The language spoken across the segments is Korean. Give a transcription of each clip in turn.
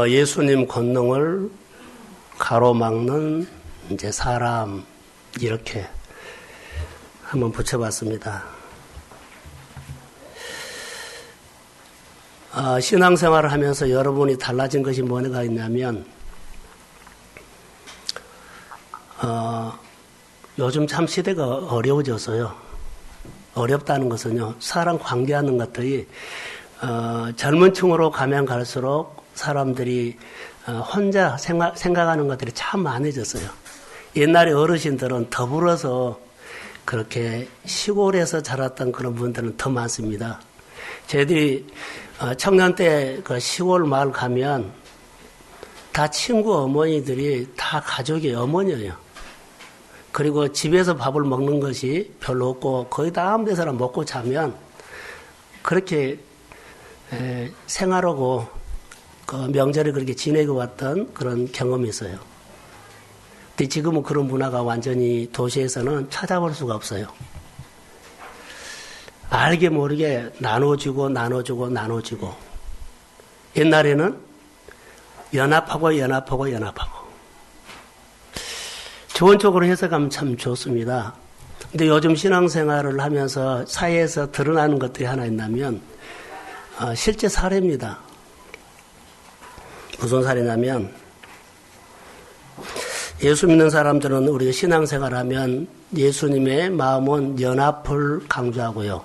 예수님 권능을 가로막는 이제 사람 이렇게 한번 붙여봤습니다. 신앙생활을 하면서 여러분이 달라진 것이 뭐가 있냐면 요즘 참 시대가 어려워졌어요. 어렵다는 것은요, 사람 관계하는 것들이 젊은 층으로 가면 갈수록 사람들이 혼자 생각하는 것들이 참 많아졌어요. 옛날에 어르신들은 더불어서 그렇게 시골에서 자랐던 그런 분들은 더 많습니다. 저희들이 청년 때 그 시골 마을 가면 다 친구 어머니들이 다 가족의 어머니예요. 그리고 집에서 밥을 먹는 것이 별로 없고 거의 다 아무 데서나 먹고 자면 그렇게 생활하고 그 명절을 그렇게 지내고 왔던 그런 경험이 있어요. 근데 지금은 그런 문화가 완전히 도시에서는 찾아볼 수가 없어요. 알게 모르게 나눠주고 옛날에는 연합하고 좋은 쪽으로 해석하면 참 좋습니다. 근데 요즘 신앙생활을 하면서 사회에서 드러나는 것들이 하나 있다면 실제 사례입니다. 무슨 사례냐면 예수 믿는 사람들은 우리가 신앙생활하면 예수님의 마음은 연합을 강조하고요.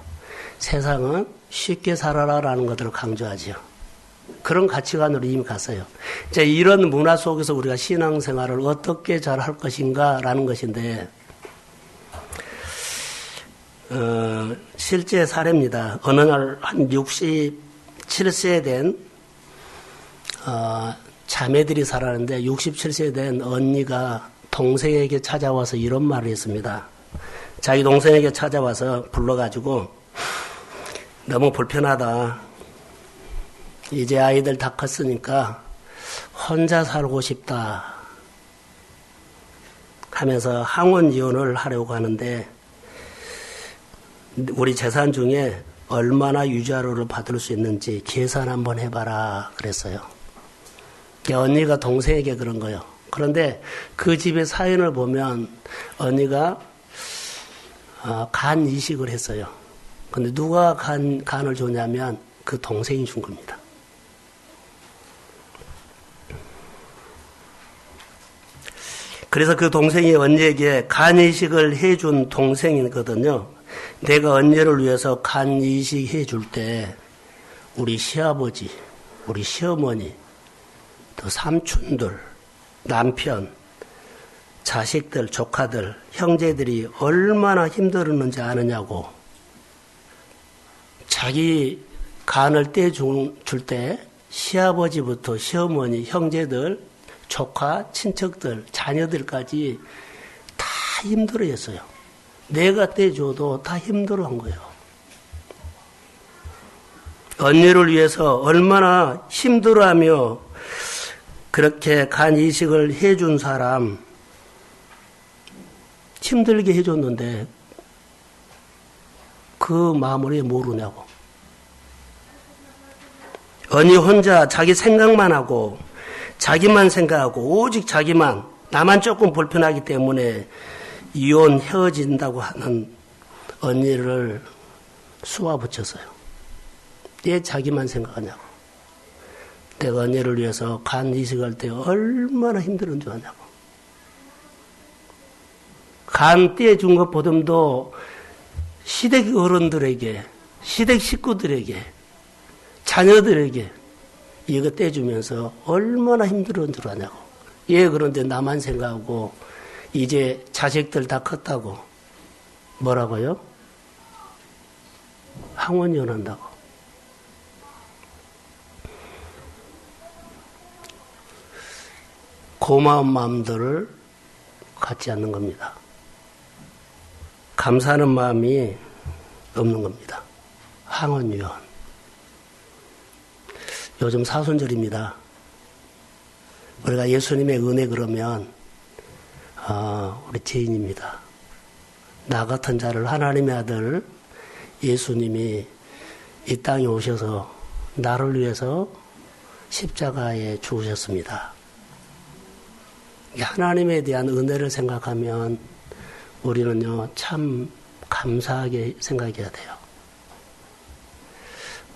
세상은 쉽게 살아라라는 것들을 강조하죠. 그런 가치관으로 이미 갔어요. 이제 이런 문화 속에서 우리가 신앙생활을 어떻게 잘 할 것인가라는 것인데 실제 사례입니다. 어느 날 한 67세 된 자매들이 살았는데 67세 된 언니가 동생에게 찾아와서 이런 말을 했습니다. 자기 동생에게 찾아와서 불러가지고 너무 불편하다. 이제 아이들 다 컸으니까 혼자 살고 싶다 하면서 항원 이혼을 하려고 하는데 우리 재산 중에 얼마나 유자료를 받을 수 있는지 계산 한번 해봐라 그랬어요. 언니가 동생에게 그런 거예요. 그런데 그 집의 사연을 보면 언니가 간 이식을 했어요. 근데 누가 간을 줬냐면 그 동생이 준 겁니다. 그래서 그 동생이 언니에게 간 이식을 해준 동생이거든요. 내가 언니를 위해서 간 이식 해줄 때 우리 시아버지, 우리 시어머니, 또 삼촌들, 남편, 자식들, 조카들, 형제들이 얼마나 힘들었는지 아느냐고. 자기 간을 떼줄 때 시아버지부터 시어머니, 형제들, 조카, 친척들, 자녀들까지 다 힘들어했어요. 내가 떼줘도 다 힘들어한 거예요. 언니를 위해서 얼마나 힘들어하며 그렇게 간 이식을 해준 사람 힘들게 해줬는데 그 마음을 왜 모르냐고. 언니 혼자 자기 생각만 하고 자기만 생각하고 오직 자기만 나만 조금 불편하기 때문에 이혼 헤어진다고 하는 언니를 쏘아붙였어요. 왜 자기만 생각하냐고. 내가 언니를 위해서 간 이식할 때 얼마나 힘들은 줄 아냐고. 간 떼준 것 보듬도 시댁 어른들에게, 시댁 식구들에게, 자녀들에게 이거 떼주면서 얼마나 힘들은 줄 아냐고. 예, 그런데 나만 생각하고 이제 자식들 다 컸다고 뭐라고요? 항원이혼한다고. 고마운 마음들을 갖지 않는 겁니다. 감사하는 마음이 없는 겁니다. 항원이혼. 요즘 사순절입니다. 우리가 예수님의 은혜 그러면 우리 죄인입니다. 나 같은 자를 하나님의 아들 예수님이 이 땅에 오셔서 나를 위해서 십자가에 죽으셨습니다. 하나님에 대한 은혜를 생각하면 우리는요, 참 감사하게 생각해야 돼요.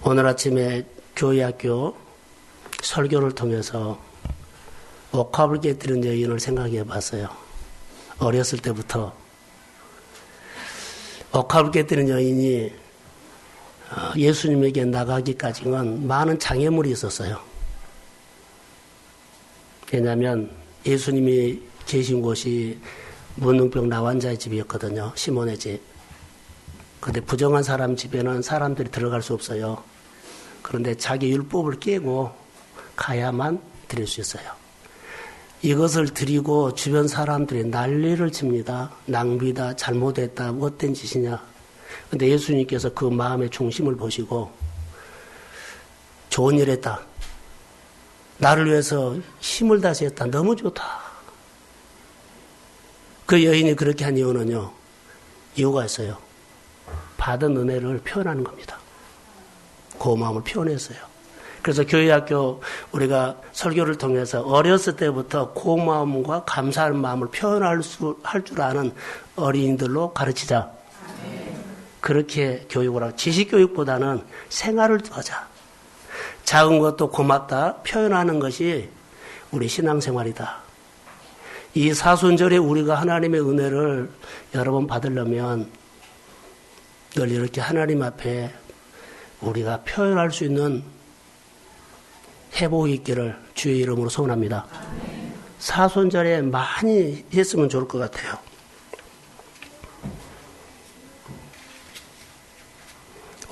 오늘 아침에 교회학교 설교를 통해서 옥합을 깨뜨린 여인을 생각해 봤어요. 어렸을 때부터 옥합을 깨뜨린 여인이 예수님에게 나가기까지는 많은 장애물이 있었어요. 왜냐하면 예수님이 계신 곳이 문둥병 나환자의 집이었거든요. 시몬의 집. 그런데 부정한 사람 집에는 사람들이 들어갈 수 없어요. 그런데 자기 율법을 깨고 가야만 드릴 수 있어요. 이것을 드리고 주변 사람들이 난리를 칩니다. 낭비다, 잘못했다, 못된 짓이냐. 그런데 예수님께서 그 마음의 중심을 보시고 좋은 일 했다. 나를 위해서 힘을 다시 했다. 너무 좋다. 그 여인이 그렇게 한 이유는요. 이유가 있어요. 받은 은혜를 표현하는 겁니다. 고마움을 표현했어요. 그래서 교회학교 우리가 설교를 통해서 어렸을 때부터 고마움과 감사할 마음을 표현할 줄 아는 어린이들로 가르치자. 그렇게 교육을 하고 지식교육보다는 생활을 하자. 작은 것도 고맙다 표현하는 것이 우리 신앙생활이다. 이 사순절에 우리가 하나님의 은혜를 여러 번 받으려면 늘 이렇게 하나님 앞에 우리가 표현할 수 있는 회복이 있기를 주의 이름으로 소원합니다. 사순절에 많이 했으면 좋을 것 같아요.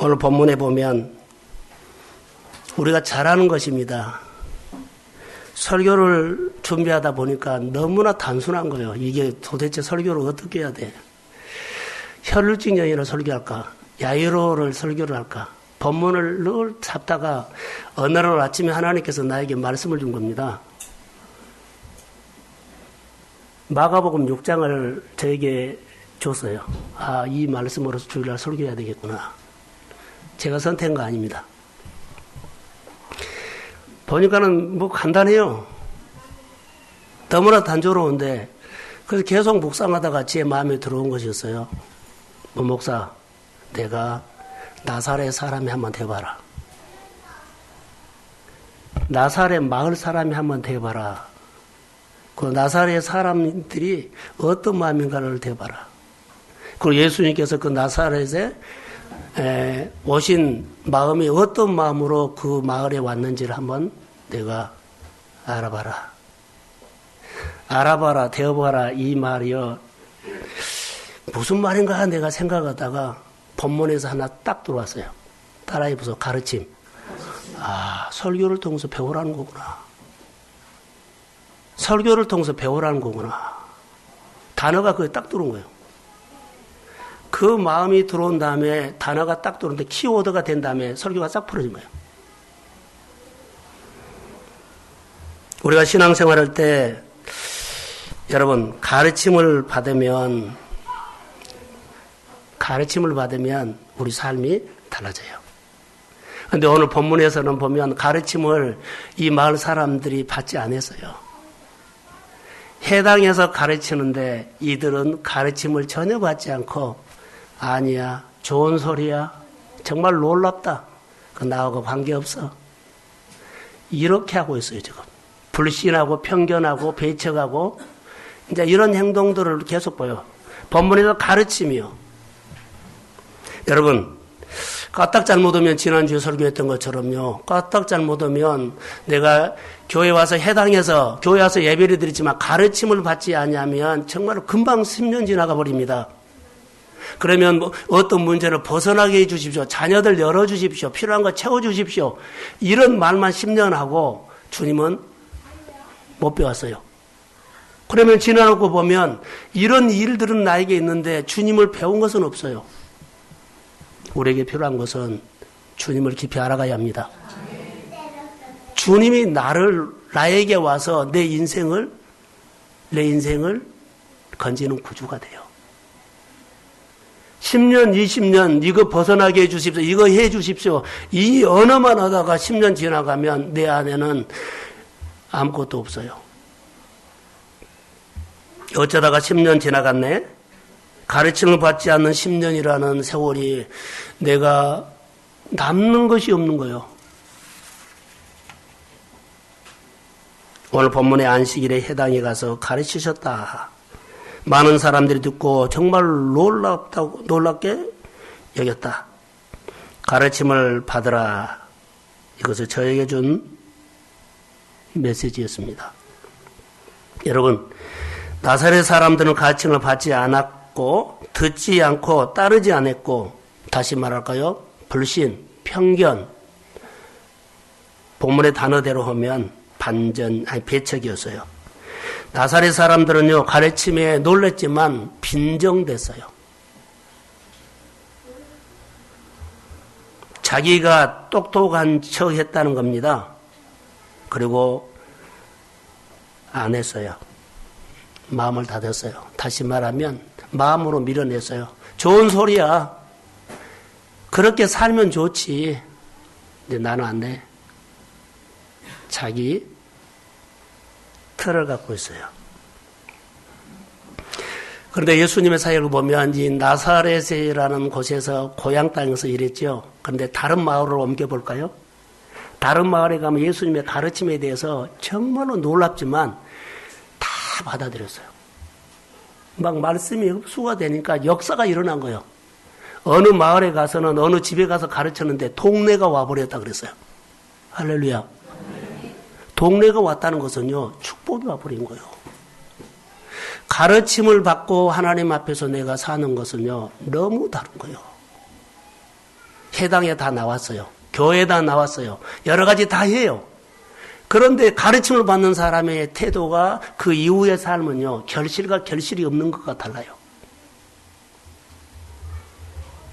오늘 본문에 보면 우리가 잘하는 것입니다. 설교를 준비하다 보니까 너무나 단순한 거예요. 이게 도대체 설교를 어떻게 해야 돼? 혈루증 여인을 설교할까? 야이로를 설교를 할까? 본문을 늘 잡다가 어느 날 아침에 하나님께서 나에게 말씀을 준 겁니다. 마가복음 6장을 저에게 줬어요. 아, 이 말씀으로서 주일날 설교해야 되겠구나. 제가 선택한 거 아닙니다. 보니까는 뭐 간단해요. 너무나 단조로운데 그래서 계속 묵상하다가 제 마음에 들어온 것이었어요. 목사, 내가 나사렛 사람이 한번 돼봐라. 나사렛 마을 사람이 한번 돼봐라. 그 나사렛 사람들이 어떤 마음인가를 돼봐라. 그리고 예수님께서 그 나사렛에 오신 마음이 어떤 마음으로 그 마을에 왔는지를 한번 내가 알아봐라. 알아봐라, 되어봐라 이 말이요. 무슨 말인가 내가 생각하다가 본문에서 하나 딱 들어왔어요. 따라해보세요. 가르침. 아, 설교를 통해서 배우라는 거구나. 설교를 통해서 배우라는 거구나. 단어가 그게 딱 들어온 거예요. 그 마음이 들어온 다음에 단어가 딱 들어오는데 키워드가 된 다음에 설교가 싹 풀어진 거예요. 우리가 신앙생활할 때 여러분 가르침을 받으면 우리 삶이 달라져요. 그런데 오늘 본문에서는 보면 가르침을 이 마을 사람들이 받지 않았어요. 해당해서 가르치는데 이들은 가르침을 전혀 받지 않고 아니야, 좋은 소리야, 정말 놀랍다, 그 나하고 관계없어, 이렇게 하고 있어요. 지금 불신하고 편견하고 배척하고 이제 이런 행동들을 계속 보여. 본문에서 가르침이요. 여러분, 까딱 잘못하면 지난주에 설교했던 것처럼요. 까딱 잘못하면 내가 교회 와서 해당해서 교회 와서 예배를 드리지만 가르침을 받지 않으면 정말 금방 10년 지나가 버립니다. 그러면 뭐 어떤 문제를 벗어나게 해주십시오. 자녀들 열어주십시오. 필요한 거 채워주십시오. 이런 말만 10년 하고 주님은 못 배웠어요. 그러면 지나놓고 보면 이런 일들은 나에게 있는데 주님을 배운 것은 없어요. 우리에게 필요한 것은 주님을 깊이 알아가야 합니다. 주님이 나에게 와서 내 인생을 건지는 구주가 돼요. 10년, 20년 이거 벗어나게 해 주십시오. 이거 해 주십시오. 이 언어만 하다가 10년 지나가면 내 안에는 아무것도 없어요. 어쩌다가 10년 지나갔네? 가르침을 받지 않는 10년이라는 세월이 내가 남는 것이 없는 거예요. 오늘 본문의 안식일에 해당에 가서 가르치셨다. 많은 사람들이 듣고 정말 놀랍게 여겼다. 가르침을 받으라. 이것을 저에게 준 메시지였습니다. 여러분, 나사렛 사람들은 가르침을 받지 않았고 듣지 않고 따르지 않았고, 다시 말할까요? 불신, 편견, 본문의 단어대로 하면 배척이었어요. 나사렛 사람들은요, 가르침에 놀랐지만 빈정댔어요. 자기가 똑똑한 척 했다는 겁니다. 그리고 안 했어요. 마음을 닫았어요. 다시 말하면 마음으로 밀어냈어요. 좋은 소리야. 그렇게 살면 좋지. 근데 나는 안 돼. 자기 틀을 갖고 있어요. 그런데 예수님의 사역을 보면 이 나사렛이라는 곳에서 고향 땅에서 일했죠. 그런데 다른 마을로 옮겨볼까요? 다른 마을에 가면 예수님의 가르침에 대해서 정말로 놀랍지만 다 받아들였어요. 막 말씀이 흡수가 되니까 역사가 일어난 거예요. 어느 마을에 가서는 어느 집에 가서 가르쳤는데 동네가 와버렸다 그랬어요. 할렐루야. 동네가 왔다는 것은요, 축복이 와버린 거예요. 가르침을 받고 하나님 앞에서 내가 사는 것은요, 너무 다른 거예요. 해당에 다 나왔어요. 교회에 다 나왔어요. 여러 가지 다 해요. 그런데 가르침을 받는 사람의 태도가 그 이후의 삶은요, 결실과 결실이 없는 것과 달라요.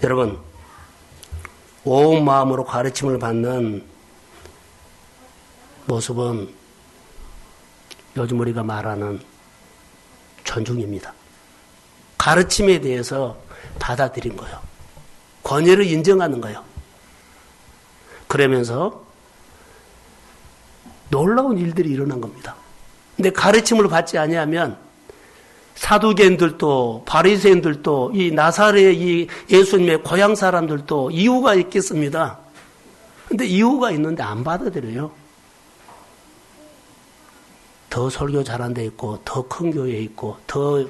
여러분, 온 마음으로 가르침을 받는 모습은 요즘 우리가 말하는 존중입니다. 가르침에 대해서 받아들인 거예요. 권위를 인정하는 거예요. 그러면서 놀라운 일들이 일어난 겁니다. 근데 가르침을 받지 아니하면 사두개인들도 바리새인들도 이 나사렛 이 예수님의 고향 사람들도 이유가 있겠습니다. 근데 이유가 있는데 안 받아들여요. 더 설교 잘한 데 있고, 더 큰 교회 있고, 더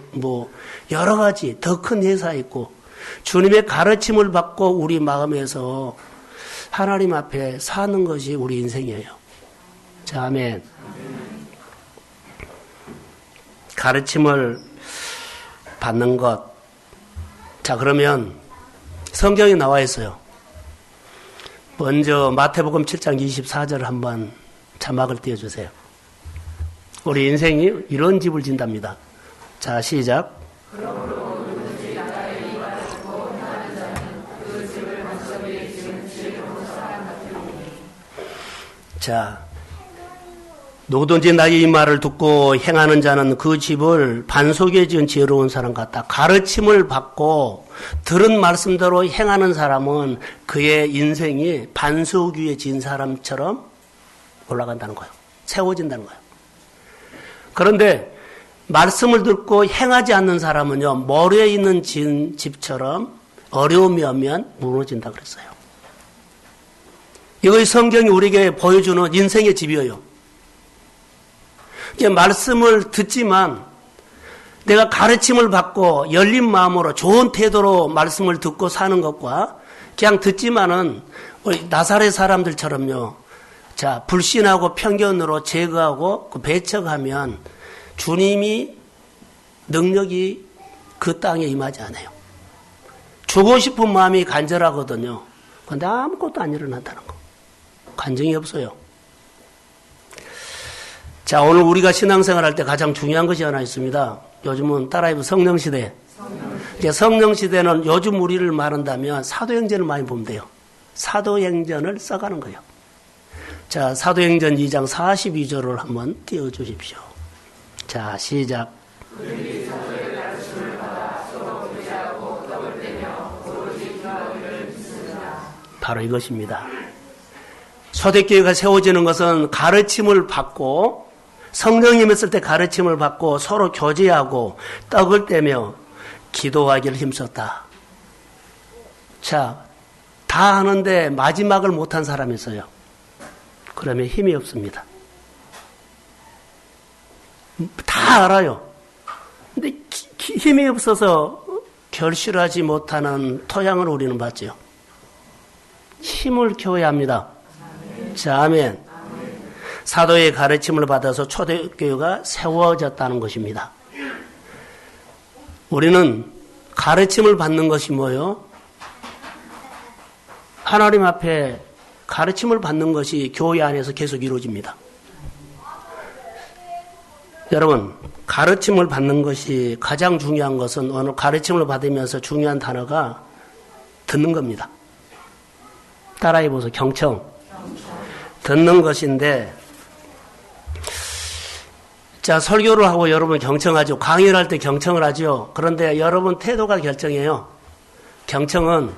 여러 가지, 더 큰 회사 있고, 주님의 가르침을 받고 우리 마음에서 하나님 앞에 사는 것이 우리 인생이에요. 자, 아멘. 가르침을 받는 것. 자, 그러면 성경에 나와 있어요. 먼저 마태복음 7장 24절을 한번 자막을 띄워주세요. 우리 인생이 이런 집을 진답니다. 자, 시작. 자, 누구든지 나의 이 말을 듣고 행하는 자는 그 집을 반석에 지은 지혜로운 사람 같다. 가르침을 받고 들은 말씀대로 행하는 사람은 그의 인생이 반석 위에 지은 사람처럼 올라간다는 거예요. 세워진다는 거예요. 그런데 말씀을 듣고 행하지 않는 사람은요, 모래에 있는 집처럼 어려움이 오면 무너진다 그랬어요. 이것이 성경이 우리에게 보여주는 인생의 집이에요. 이게 말씀을 듣지만 내가 가르침을 받고 열린 마음으로 좋은 태도로 말씀을 듣고 사는 것과 그냥 듣지만은 우리 나사렛 사람들처럼요, 자, 불신하고 편견으로 제거하고 배척하면 주님이 능력이 그 땅에 임하지 않아요. 주고 싶은 마음이 간절하거든요. 그런데 아무것도 안 일어난다는 거. 간증이 없어요. 자, 오늘 우리가 신앙생활 할 때 가장 중요한 것이 하나 있습니다. 요즘은 따라해보 성령시대. 이제 성령시대는 요즘 우리를 말한다면 사도행전을 많이 보면 돼요. 사도행전을 써가는 거예요. 자, 사도행전 2장 42절을 한번 띄워주십시오. 자, 시작. 바로 이것입니다. 초대교회가 세워지는 것은 가르침을 받고 성령님 있을 때 가르침을 받고 서로 교제하고 떡을 떼며 기도하기를 힘썼다. 자, 다 하는데 마지막을 못한 사람이 있어요. 그러면 힘이 없습니다. 다 알아요. 근데 힘이 없어서 결실하지 못하는 토양을 우리는 받죠. 힘을 키워야 합니다. 자, 아멘. 사도의 가르침을 받아서 초대교회가 세워졌다는 것입니다. 우리는 가르침을 받는 것이 뭐요? 하나님 앞에 가르침을 받는 것이 교회 안에서 계속 이루어집니다. 여러분, 가르침을 받는 것이 가장 중요한 것은 오늘 가르침을 받으면서 중요한 단어가 듣는 겁니다. 따라해 보세요. 경청. 듣는 것인데, 자, 설교를 하고 여러분 경청하죠. 강의를 할 때 경청을 하죠. 그런데 여러분 태도가 결정해요. 경청은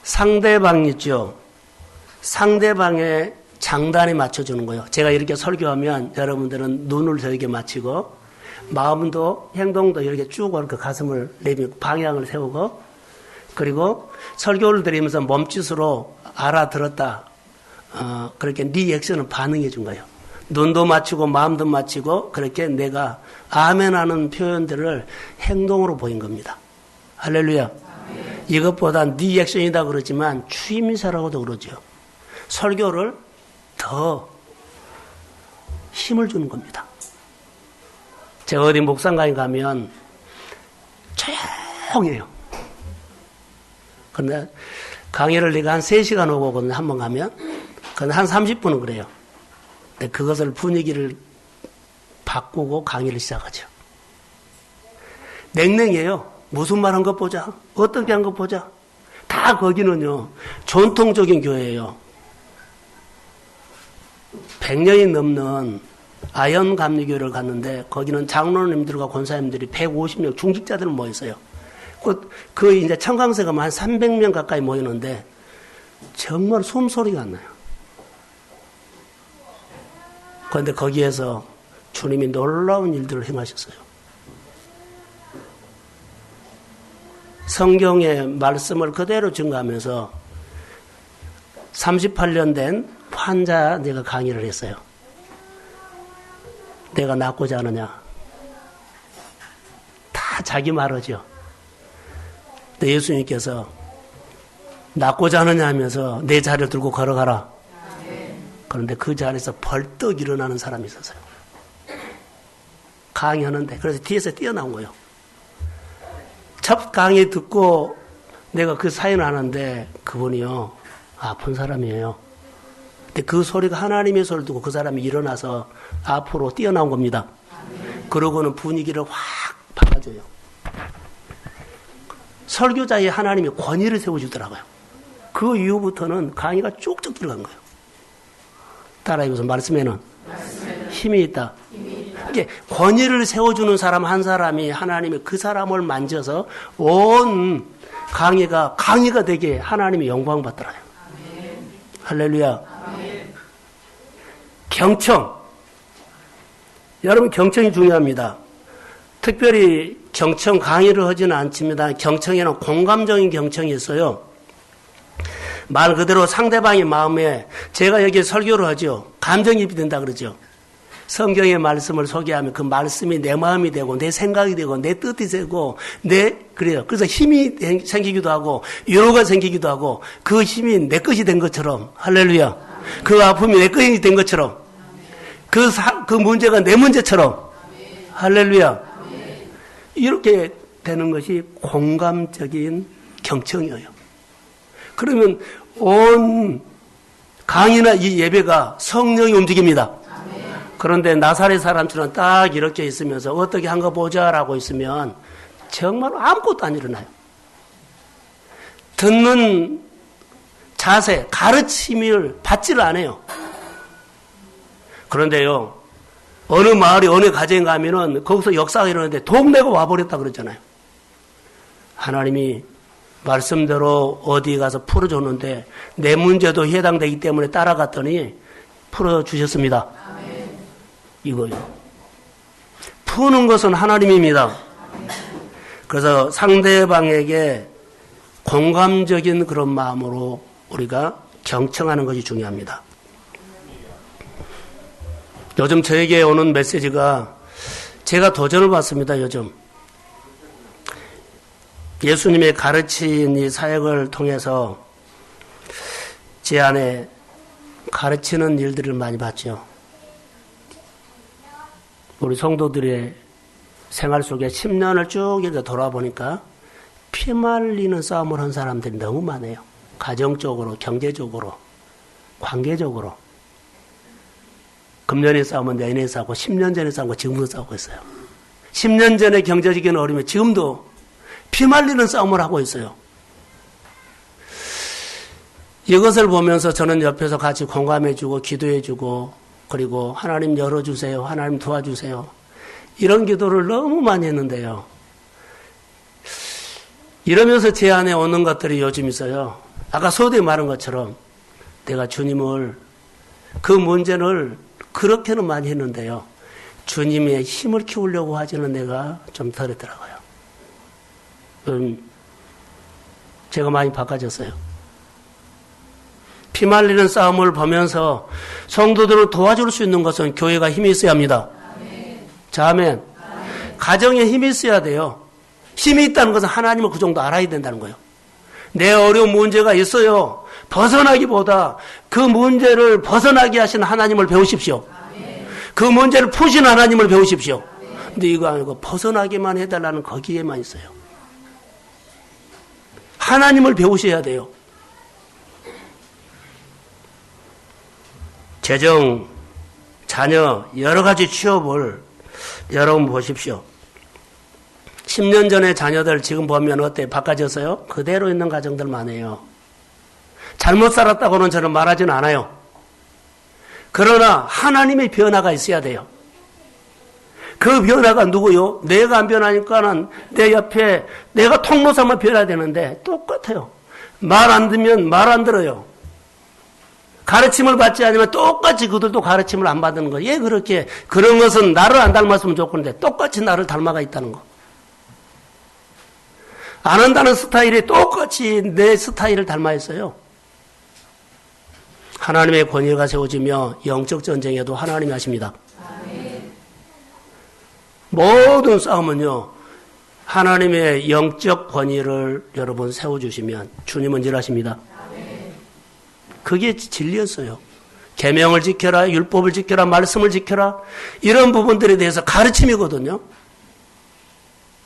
상대방 있죠. 상대방의 장단에 맞춰주는 거예요. 제가 이렇게 설교하면 여러분들은 눈을 저에게 맞추고 마음도 행동도 이렇게 쭉 이렇게 가슴을 내밀고 방향을 세우고 그리고 설교를 드리면서 몸짓으로 알아들었다. 그렇게 리액션은 반응해 준 거예요. 눈도 맞추고 마음도 맞추고 그렇게 내가 아멘하는 표현들을 행동으로 보인 겁니다. 할렐루야. 이것보다 리액션이다 그러지만 추임새라고도 그러죠. 설교를 더 힘을 주는 겁니다. 제가 어디 목상가에 가면 조용해요. 그런데 강의를 내가 한 3시간 오고 오거든요. 한 번 가면. 근데 한 30분은 그래요. 근데 그것을 분위기를 바꾸고 강의를 시작하죠. 냉랭해요. 무슨 말 한 것 보자. 어떻게 한 것 보자. 다 거기는요. 전통적인 교회예요. 100년이 넘는 아연 감리교회를 갔는데 거기는 장로님들과 권사님들이 150명 중직자들 모였어요. 그 이제 청강세 가면 한 300명 가까이 모이는데 정말 숨소리가 안 나요. 그런데 거기에서 주님이 놀라운 일들을 행하셨어요. 성경의 말씀을 그대로 증거하면서 38년 된 환자 내가 강의를 했어요. 내가 낫고자 하느냐. 다 자기 말하죠. 근데 예수님께서 낫고자 하느냐 하면서 내 자리를 들고 걸어가라. 그런데 그 자리에서 벌떡 일어나는 사람이 있었어요. 강의하는데. 그래서 뒤에서 뛰어나온 거예요. 첫 강의 듣고 내가 그 사연을 하는데 그분이요. 아픈 사람이에요. 근데 그 소리가 하나님의 소리를 듣고 그 사람이 일어나서 앞으로 뛰어나온 겁니다. 그러고는 분위기를 확 바꿔줘요. 설교자의 하나님이 권위를 세워주더라고요. 그 이후부터는 강의가 쭉쭉 들어간 거예요. 따라해보세요. 말씀에는 힘이 있다. 이게 권위를 세워주는 사람 한 사람이 하나님이 그 사람을 만져서 온 강의가 되게 하나님이 영광 받더라고요. 할렐루야. 경청. 여러분 경청이 중요합니다. 특별히 경청 강의를 하지는 않습니다. 경청에는 공감적인 경청이 있어요. 말 그대로 상대방의 마음에 제가 여기 설교를 하죠. 감정이입이 된다 그러죠. 성경의 말씀을 소개하면 그 말씀이 내 마음이 되고 내 생각이 되고 내 뜻이 되고 그래요. 그래서 힘이 생기기도 하고 위로가 생기기도 하고 그 힘이 내 것이 된 것처럼 할렐루야. 그 아픔이 내 것이 된 것처럼 그 문제가 내 문제처럼 할렐루야. 이렇게 되는 것이 공감적인 경청이에요. 그러면 온 강의나 이 예배가 성령이 움직입니다. 그런데 나사렛 사람처럼 딱 이렇게 있으면서 어떻게 한 거 보자라고 있으면 정말 아무것도 안 일어나요. 듣는 자세, 가르침을 받지를 않아요. 그런데요, 어느 마을에 어느 가정에 가면은 거기서 역사가 일어나는데 동네가 와버렸다 그러잖아요. 하나님이 말씀대로 어디 가서 풀어줬는데 내 문제도 해당되기 때문에 따라갔더니 풀어주셨습니다. 이거요. 푸는 것은 하나님입니다. 그래서 상대방에게 공감적인 그런 마음으로 우리가 경청하는 것이 중요합니다. 요즘 저에게 오는 메시지가 제가 도전을 받습니다. 요즘 예수님의 가르친 이 사역을 통해서 제 안에 가르치는 일들을 많이 봤죠. 우리 성도들의 생활 속에 10년을 쭉 이렇게 돌아보니까 피말리는 싸움을 한 사람들이 너무 많아요. 가정적으로, 경제적으로, 관계적으로. 금년에 싸우면 내년에 싸우고 10년 전에 싸우고 지금도 싸우고 있어요. 10년 전에 경제적인 어려움이 지금도 피말리는 싸움을 하고 있어요. 이것을 보면서 저는 옆에서 같이 공감해주고 기도해주고 그리고 하나님 열어주세요. 하나님 도와주세요. 이런 기도를 너무 많이 했는데요. 이러면서 제 안에 오는 것들이 요즘 있어요. 아까 소대에 말한 것처럼 내가 주님을 그 문제를 그렇게는 많이 했는데요. 주님의 힘을 키우려고 하지는 내가 좀 덜했더라고요. 제가 많이 바꿔졌어요. 피말리는 싸움을 보면서 성도들을 도와줄 수 있는 것은 교회가 힘이 있어야 합니다. 자, 아멘. 가정에 힘이 있어야 돼요. 힘이 있다는 것은 하나님을 그 정도 알아야 된다는 거예요. 내 어려운 문제가 있어요. 벗어나기보다 그 문제를 벗어나게 하시는 하나님을 배우십시오. 그 문제를 푸시는 하나님을 배우십시오. 근데 이거 아니고 벗어나기만 해달라는 거기에만 있어요. 하나님을 배우셔야 돼요. 재정, 자녀, 여러 가지 취업을 여러분 보십시오. 10년 전에 자녀들 지금 보면 어때? 바꿔졌어요? 그대로 있는 가정들 많아요. 잘못 살았다고는 저는 말하지는 않아요. 그러나 하나님의 변화가 있어야 돼요. 그 변화가 누구요? 내가 안 변하니까는 내 옆에 내가 통로사만 변해야 되는데 똑같아요. 말 안 듣면 말 안 들어요. 가르침을 받지 않으면 똑같이 그들도 가르침을 안 받는 거예요. 예, 그렇게 그런 것은 나를 안 닮았으면 좋겠는데 똑같이 나를 닮아가 있다는 거. 안 한다는 스타일이 똑같이 내 스타일을 닮아 있어요. 하나님의 권위가 세워지며 영적 전쟁에도 하나님이 하십니다. 모든 싸움은요, 하나님의 영적 권위를 여러분 세워주시면 주님은 일하십니다. 그게 진리였어요. 계명을 지켜라, 율법을 지켜라, 말씀을 지켜라, 이런 부분들에 대해서 가르침이거든요.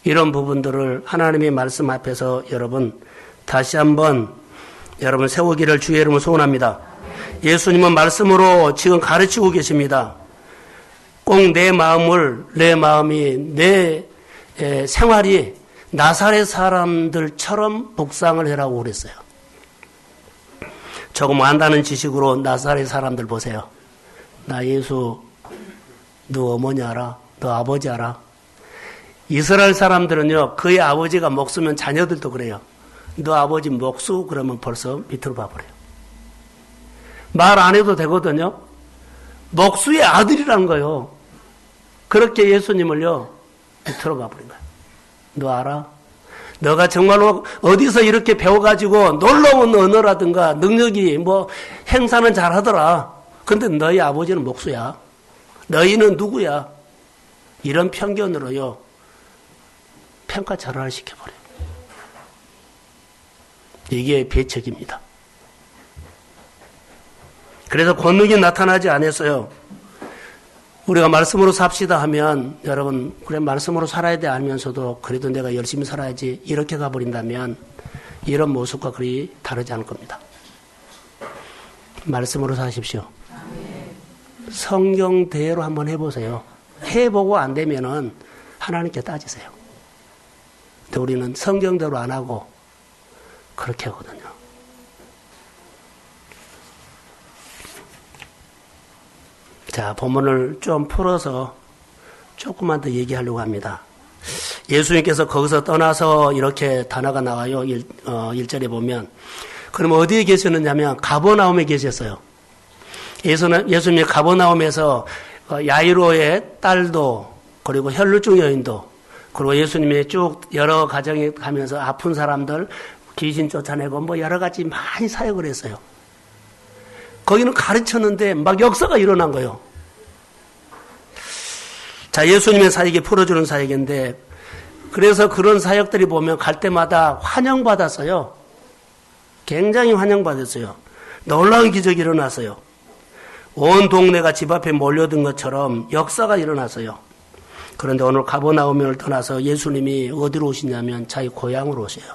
이런 부분들을 하나님의 말씀 앞에서 여러분 다시 한번 여러분 세우기를 주의 이름으로 소원합니다. 예수님은 말씀으로 지금 가르치고 계십니다. 꼭 내 마음이 내 생활이 나사렛 사람들처럼 묵상을 해라고 그랬어요. 조금 안다는 지식으로 나사렛 사람들 보세요. 나 예수, 너 어머니 알아? 너 아버지 알아? 이스라엘 사람들은요, 그의 아버지가 목수면 자녀들도 그래요. 너 아버지 목수? 그러면 벌써 밑으로 봐버려요. 말 안 해도 되거든요. 목수의 아들이라는 거예요. 그렇게 예수님을요, 밑으로 봐버린 거예요. 너 알아? 너가 정말로 어디서 이렇게 배워가지고 놀라운 언어라든가 능력이 행사는 잘하더라. 근데 너희 아버지는 목수야. 너희는 누구야? 이런 편견으로요, 평가 절하를 시켜버려요. 이게 배척입니다. 그래서 권능이 나타나지 않았어요. 우리가 말씀으로 삽시다 하면 여러분 그래 말씀으로 살아야 돼 알면서도 그래도 내가 열심히 살아야지 이렇게 가버린다면 이런 모습과 그리 다르지 않을 겁니다. 말씀으로 사십시오. 성경대로 한번 해보세요. 해보고 안 되면은 하나님께 따지세요. 근데 우리는 성경대로 안 하고 그렇게 하거든요. 자, 본문을 좀 풀어서 조금만 더 얘기하려고 합니다. 예수님께서 거기서 떠나서 이렇게 단어가 나와요. 1절에 보면. 그럼 어디에 계셨느냐면 가버나움에 계셨어요. 예수님이 가버나움에서 야이로의 딸도 그리고 혈루증 여인도 그리고 예수님이 쭉 여러 가정에 가면서 아픈 사람들 귀신 쫓아내고 뭐 여러 가지 많이 사역을 했어요. 거기는 가르쳤는데 막 역사가 일어난 거예요. 자, 예수님의 사역이 풀어주는 사역인데 그래서 그런 사역들이 보면 갈 때마다 환영받았어요. 굉장히 환영받았어요. 놀라운 기적이 일어났어요. 온 동네가 집 앞에 몰려든 것처럼 역사가 일어났어요. 그런데 오늘 가버나움을 떠나서 예수님이 어디로 오시냐면 자기 고향으로 오셔요.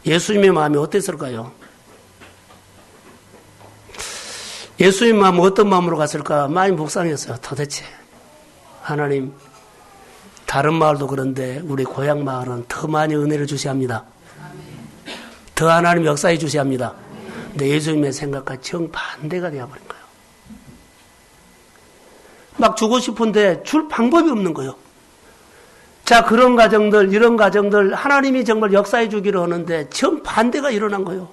예수님의 마음이 어땠을까요? 예수님 마음은 어떤 마음으로 갔을까? 많이 묵상했어요. 도대체 하나님 다른 마을도 그런데 우리 고향 마을은 더 많이 은혜를 주셔야 합니다. 더 하나님 역사해 주셔야 합니다. 근데 예수님의 생각과 정반대가 되어버린 거예요. 막 주고 싶은데 줄 방법이 없는 거예요. 자, 그런 가정들, 이런 가정들 하나님이 정말 역사해 주기로 하는데 정반대가 일어난 거예요.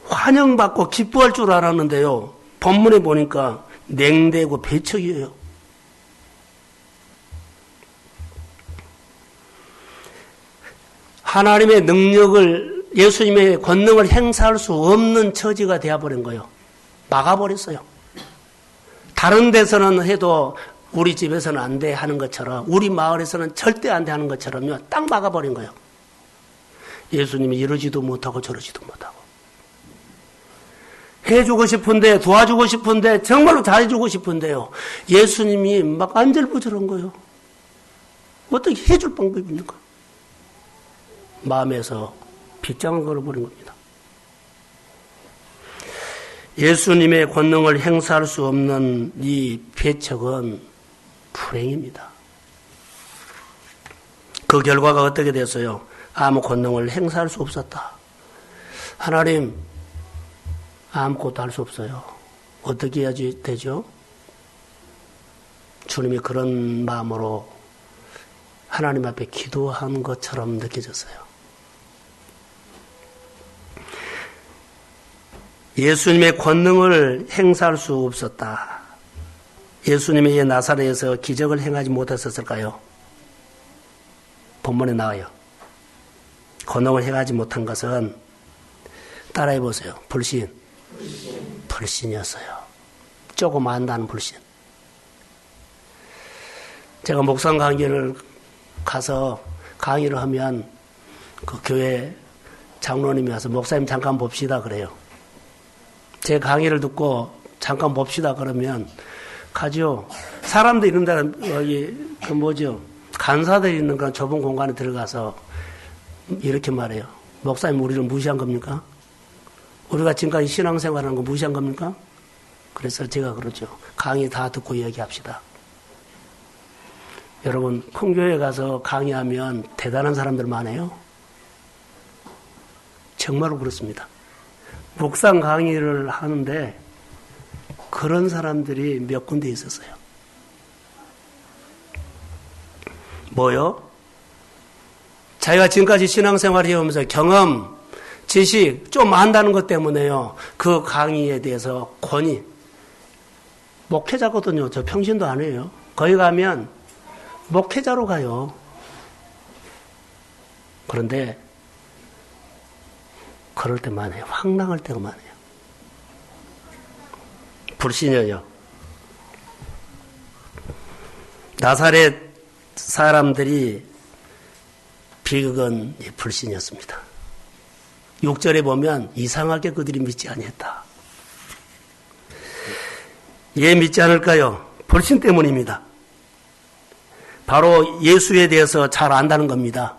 환영받고 기뻐할 줄 알았는데요. 본문에 보니까 냉대고 배척이에요. 하나님의 능력을, 예수님의 권능을 행사할 수 없는 처지가 되어버린 거예요. 막아버렸어요. 다른 데서는 해도 우리 집에서는 안 돼 하는 것처럼, 우리 마을에서는 절대 안 돼 하는 것처럼요. 딱 막아버린 거예요. 예수님이 이러지도 못하고 저러지도 못하고. 해주고 싶은데, 도와주고 싶은데, 정말로 잘해주고 싶은데요. 예수님이 막 안절부절한 거예요. 어떻게 해줄 방법이 있는 거예요. 마음에서 빗장을 걸어버린 겁니다. 예수님의 권능을 행사할 수 없는 이 배척은 불행입니다. 그 결과가 어떻게 됐어요? 아무 권능을 행사할 수 없었다. 하나님, 아무것도 할 수 없어요. 어떻게 해야지 되죠? 주님이 그런 마음으로 하나님 앞에 기도한 것처럼 느껴졌어요. 예수님의 권능을 행사할 수 없었다. 예수님이 나사렛에서 기적을 행하지 못했었을까요? 본문에 나와요. 권능을 행하지 못한 것은 따라해 보세요. 불신이었어요. 조금 안다는 불신. 제가 목상 강의를 가서 강의를 하면 그 교회 장로님이 와서 목사님 잠깐 봅시다 그래요. 제 강의를 듣고 잠깐 봅시다 그러면 가죠. 사람들 이런 데는 간사들이 있는 그런 좁은 공간에 들어가서 이렇게 말해요. 목사님 우리를 무시한 겁니까? 우리가 지금까지 신앙생활하는 거 무시한 겁니까? 그래서 제가 그러죠. 강의 다 듣고 얘기합시다. 여러분 큰 교회 가서 강의하면 대단한 사람들 많아요. 정말로 그렇습니다. 묵상 강의를 하는데 그런 사람들이 몇 군데 있었어요. 뭐요? 자기가 지금까지 신앙생활을 해오면서 경험, 지식 좀 안다는 것 때문에요. 그 강의에 대해서 권위. 목회자거든요. 저 평신도 안 해요. 거기 가면 목회자로 가요. 그런데 그럴 때 많아요. 황당할 때가 많아요. 불신이에요. 나사렛 사람들이 비극은 불신이었습니다. 6절에 보면 이상하게 그들이 믿지 아니했다. 왜 믿지 않을까요? 불신 때문입니다. 바로 예수에 대해서 잘 안다는 겁니다.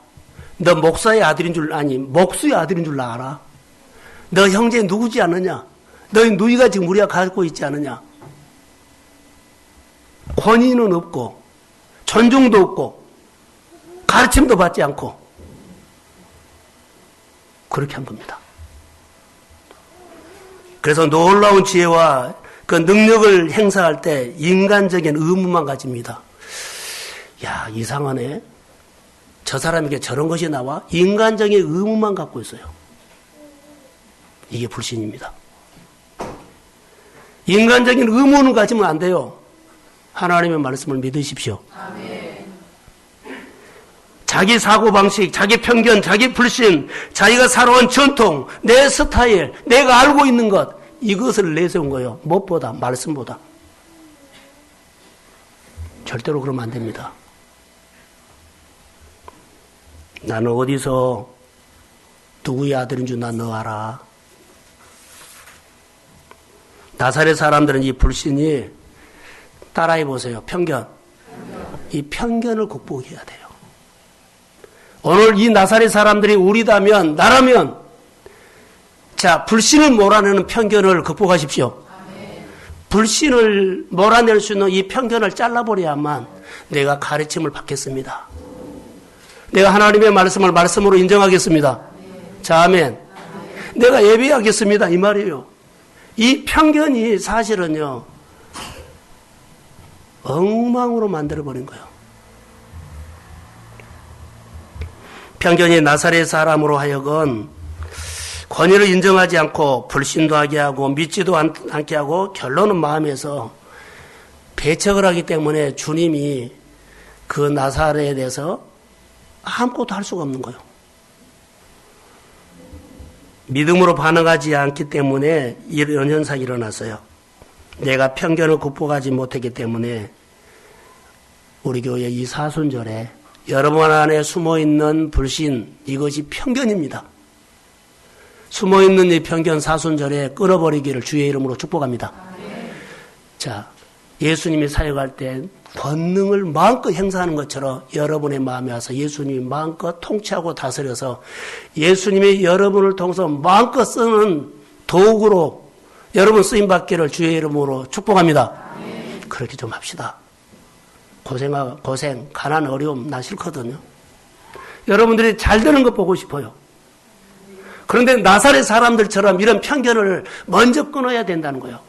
너 목사의 아들인 줄 아니 목수의 아들인 줄 알아? 너 형제 누구지 않느냐? 너희 누이가 지금 우리가 갖고 있지 않느냐? 권위는 없고 존중도 없고 가르침도 받지 않고 그렇게 한 겁니다. 그래서 놀라운 지혜와 그 능력을 행사할 때 인간적인 의무만 가집니다. 야, 이상하네. 저 사람에게 저런 것이 나와? 인간적인 의무만 갖고 있어요. 이게 불신입니다. 인간적인 의무는 가지면 안 돼요. 하나님의 말씀을 믿으십시오. 아멘. 자기 사고방식, 자기 편견, 자기 불신, 자기가 살아온 전통, 내 스타일, 내가 알고 있는 것, 이것을 내세운 거예요. 무엇보다, 말씀보다. 절대로 그러면 안 됩니다. 나는 어디서 누구의 아들인 줄 난 너 알아. 나사렛 사람들은 이 불신이 따라해 보세요. 편견. 이 편견을 극복해야 돼요. 오늘 이 나사렛 사람들이 우리다면, 나라면, 자, 불신을 몰아내는 편견을 극복하십시오. 불신을 몰아낼 수 있는 이 편견을 잘라버려야만 내가 가르침을 받겠습니다. 내가 하나님의 말씀을 말씀으로 인정하겠습니다. 자, 아멘. 내가 예배하겠습니다. 이 말이에요. 이 편견이 사실은요, 엉망으로 만들어버린 거예요. 편견이 나사렛 사람으로 하여금 권위를 인정하지 않고 불신도 하게 하고 믿지도 않게 하고 결론은 마음에서 배척을 하기 때문에 주님이 그 나사렛에 대해서 아무것도 할 수가 없는 거예요. 믿음으로 반응하지 않기 때문에 이런 현상이 일어났어요. 내가 편견을 극복하지 못했기 때문에 우리 교회 이 사순절에 여러분 안에 숨어있는 불신, 이것이 편견입니다. 숨어있는 이 편견 사순절에 끊어버리기를 주의 이름으로 축복합니다. 자, 예수님이 사역할 때 권능을 마음껏 행사하는 것처럼 여러분의 마음에 와서 예수님이 마음껏 통치하고 다스려서 예수님이 여러분을 통해서 마음껏 쓰는 도구로 여러분 쓰임받기를 주의 이름으로 축복합니다. 그렇게 좀 합시다. 고생, 가난, 어려움 나 싫거든요. 여러분들이 잘 되는 거 보고 싶어요. 그런데 나사렛 사람들처럼 이런 편견을 먼저 끊어야 된다는 거예요.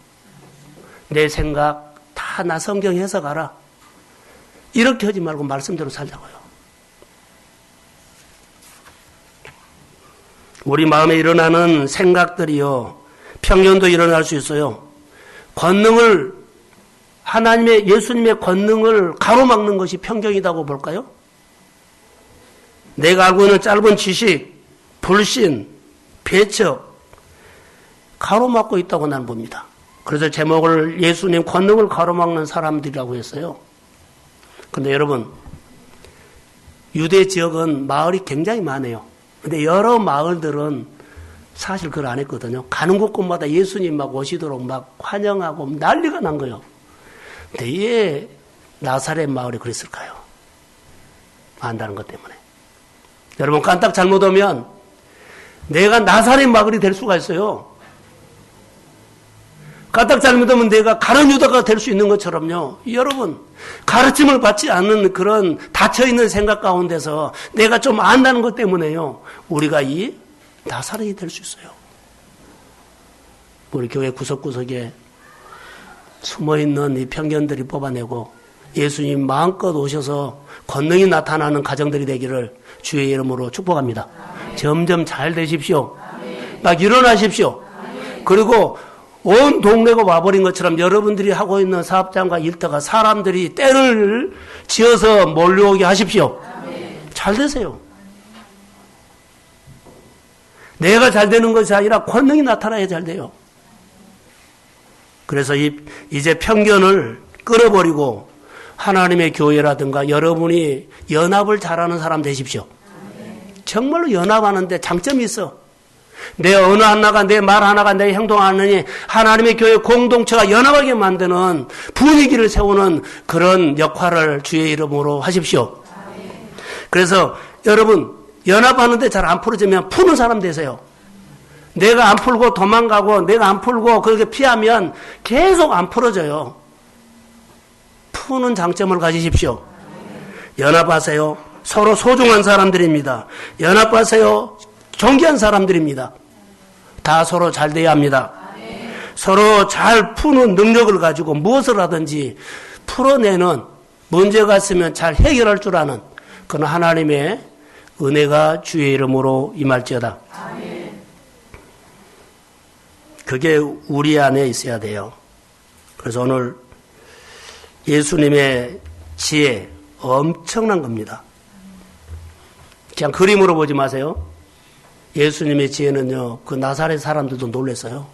내 생각 다 나 성경 해석하라. 이렇게 하지 말고 말씀대로 살자고요. 우리 마음에 일어나는 생각들이요, 편견도 일어날 수 있어요. 권능을, 하나님의, 예수님의 권능을 가로막는 것이 편견이라고 볼까요? 내가 알고 있는 짧은 지식, 불신, 배척, 가로막고 있다고 나는 봅니다. 그래서 제목을 예수님 권능을 가로막는 사람들이라고 했어요. 근데 여러분, 유대 지역은 마을이 굉장히 많아요. 근데 여러 마을들은 사실 그걸 안 했거든요. 가는 곳곳마다 예수님 막 오시도록 막 환영하고 난리가 난 거예요. 근데 왜 나사렛 마을이 그랬을까요? 안다는 것 때문에. 여러분, 깜딱 잘못 오면 내가 나사렛 마을이 될 수가 있어요. 까딱 잘못하면 내가 가룟 유다가 될 수 있는 것처럼요. 여러분, 가르침을 받지 않는 그런 닫혀있는 생각 가운데서 내가 좀 안다는 것 때문에요. 우리가 이 나사렛이 될 수 있어요. 우리 교회 구석구석에 숨어있는 이 편견들이 뽑아내고 예수님 마음껏 오셔서 권능이 나타나는 가정들이 되기를 주의 이름으로 축복합니다. 점점 잘 되십시오. 막 일어나십시오. 그리고 온 동네가 와버린 것처럼 여러분들이 하고 있는 사업장과 일터가 사람들이 때를 지어서 몰려오게 하십시오. 잘 되세요. 내가 잘 되는 것이 아니라 권능이 나타나야 잘 돼요. 그래서 이제 편견을 끌어버리고 하나님의 교회라든가 여러분이 연합을 잘하는 사람 되십시오. 정말로 연합하는데 장점이 있어. 내 언어 하나가, 내 말 하나가, 내 행동 하나니 하나님의 교회 공동체가 연합하게 만드는 분위기를 세우는 그런 역할을 주의 이름으로 하십시오. 그래서 여러분, 연합하는데 잘 안 풀어지면 푸는 사람 되세요. 내가 안 풀고 도망가고 내가 안 풀고 그렇게 피하면 계속 안 풀어져요. 푸는 장점을 가지십시오. 연합하세요. 서로 소중한 사람들입니다. 연합하세요. 존귀한 사람들입니다. 다 서로 잘 돼야 합니다. 서로 잘 푸는 능력을 가지고 무엇을 하든지 풀어내는 문제가 있으면 잘 해결할 줄 아는 그런 하나님의 은혜가 주의 이름으로 임할지어다. 아멘. 그게 우리 안에 있어야 돼요. 그래서 오늘 예수님의 지혜 엄청난 겁니다. 그냥 그림으로 보지 마세요. 예수님의 지혜는요, 그 나사렛 사람들도 놀랐어요.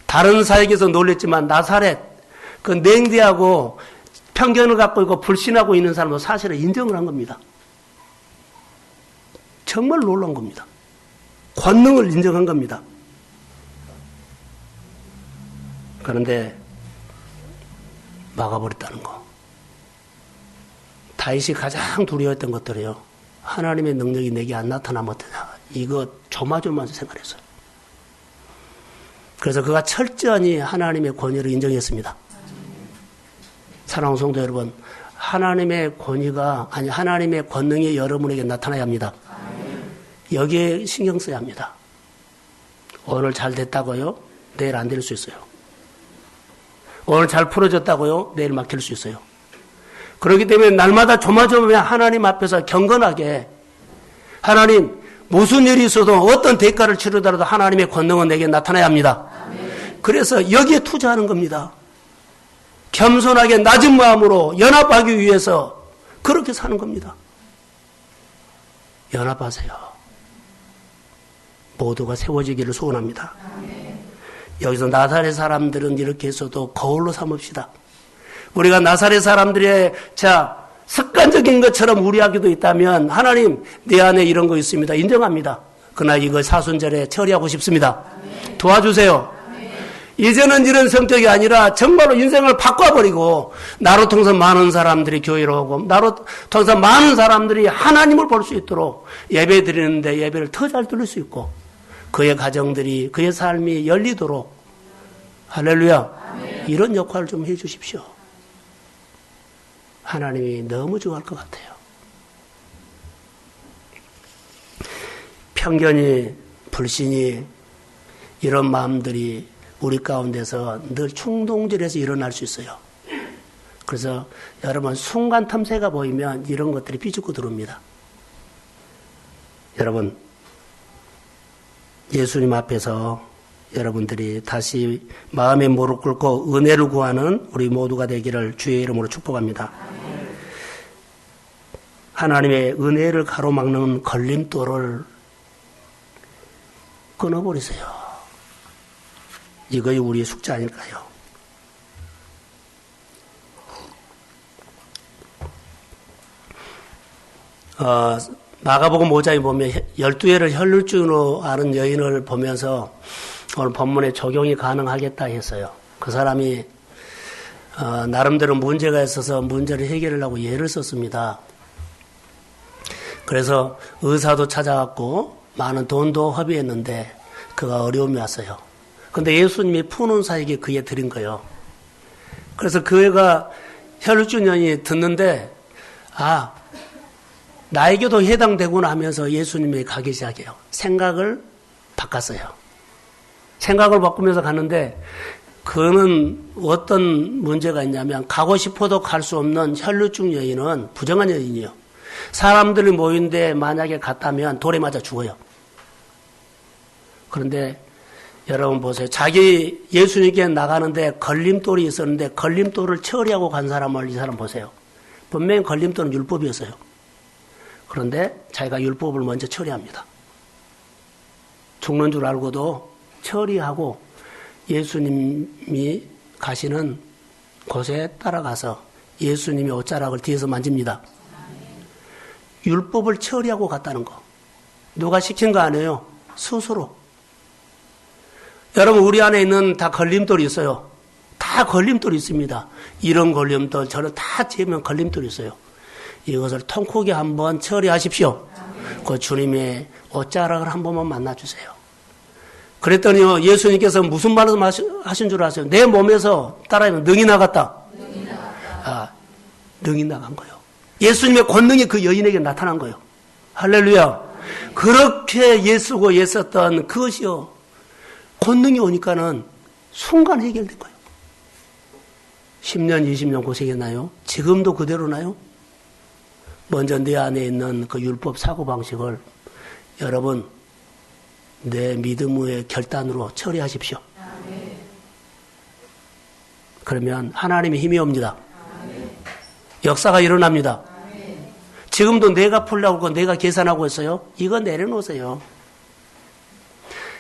다른 사역에서 놀랬지만 나사렛, 그 냉대하고 편견을 갖고 있고 불신하고 있는 사람도 사실은 인정을 한 겁니다. 정말 놀라운 겁니다. 권능을 인정한 겁니다. 그런데 막아버렸다는 거. 다윗이 가장 두려워했던 것들이요. 하나님의 능력이 내게 안 나타나면 어떠냐. 이거 조마조마한 생각했어요. 그래서 그가 철저히 하나님의 권위를 인정했습니다. 사랑하는 성도 여러분, 하나님의 권위가, 아니 하나님의 권능이 여러분에게 나타나야 합니다. 여기에 신경 써야 합니다. 오늘 잘 됐다고요? 내일 안 될 수 있어요. 오늘 잘 풀어졌다고요? 내일 막힐 수 있어요. 그렇기 때문에 날마다 조마조마하면 하나님 앞에서 경건하게, 하나님 무슨 일이 있어도 어떤 대가를 치르더라도 하나님의 권능은 내게 나타나야 합니다. 그래서 여기에 투자하는 겁니다. 겸손하게 낮은 마음으로 연합하기 위해서 그렇게 사는 겁니다. 연합하세요. 모두가 세워지기를 소원합니다. 여기서 나사렛 사람들은 이렇게 해서도 거울로 삼읍시다. 우리가 나사렛 사람들의 습관적인 것처럼 우리에게도 있다면 하나님 내 안에 이런 거 있습니다. 인정합니다. 그러나 이거 사순절에 처리하고 싶습니다. 도와주세요. 이제는 이런 성격이 아니라 정말로 인생을 바꿔버리고 나로 통해서 많은 사람들이 교회로 오고 나로 통해서 많은 사람들이 하나님을 볼 수 있도록 예배 드리는데 예배를 더 잘 드릴 수 있고 그의 가정들이 그의 삶이 열리도록 할렐루야. 이런 역할을 좀 해 주십시오. 하나님이 너무 좋아할 것 같아요. 편견이, 불신이, 이런 마음들이 우리 가운데서 늘 충동질에서 일어날 수 있어요. 그래서 여러분 순간 틈새가 보이면 이런 것들이 비집고 들어옵니다. 여러분 예수님 앞에서 여러분들이 다시 마음의 무릎 꿇고 은혜를 구하는 우리 모두가 되기를 주의 이름으로 축복합니다. 하나님의 은혜를 가로막는 걸림돌을 끊어버리세요. 이거이 우리의 숙제 아닐까요? 마가복음 5장에 보면 12회를 혈루증으로 앓은 여인을 보면서 오늘 본문에 적용이 가능하겠다 했어요. 그 사람이 나름대로 문제가 있어서 문제를 해결하려고 예를 썼습니다. 그래서 의사도 찾아갔고 많은 돈도 허비했는데 그가 어려움이 왔어요. 근데 예수님이 푸는 사에게 그에 드린 거예요. 그래서 그 애가 혈루증 여인이 듣는데 나에게도 해당되구나 하면서 예수님이 가기 시작해요. 생각을 바꿨어요. 생각을 바꾸면서 갔는데 그는 어떤 문제가 있냐면 가고 싶어도 갈 수 없는 혈루증 여인은 부정한 여인이에요. 사람들이 모인데 만약에 갔다면 돌에 맞아 죽어요. 그런데 여러분 보세요. 자기 예수님께 나가는데 걸림돌이 있었는데 걸림돌을 처리하고 간 사람을 이 사람 보세요. 분명히 걸림돌은 율법이었어요. 그런데 자기가 율법을 먼저 처리합니다. 죽는 줄 알고도 처리하고 예수님이 가시는 곳에 따라가서 예수님의 옷자락을 뒤에서 만집니다. 율법을 처리하고 갔다는 거. 누가 시킨 거 아니에요? 스스로. 여러분 우리 안에 있는 다 걸림돌이 있어요. 다 걸림돌이 있습니다. 이런 걸림돌 저런 다 재면 걸림돌이 있어요. 이것을 통크게 한번 처리하십시오. 그 주님의 옷자락을 한 번만 만나주세요. 그랬더니요 예수님께서 무슨 말을 하신 줄 아세요? 내 몸에서 따라하면 능이 나갔다. 능이 나간 거예요. 예수님의 권능이 그 여인에게 나타난 거예요. 할렐루야. 그렇게 예수고 애썼던 그것이요. 권능이 오니까는 순간 해결된 거예요. 10년, 20년 고생했나요? 지금도 그대로나요? 먼저 내 안에 있는 그 율법 사고방식을 여러분, 내 믿음의 결단으로 처리하십시오. 그러면 하나님의 힘이 옵니다. 역사가 일어납니다. 지금도 내가 풀려고 하고 내가 계산하고 있어요. 이거 내려놓으세요.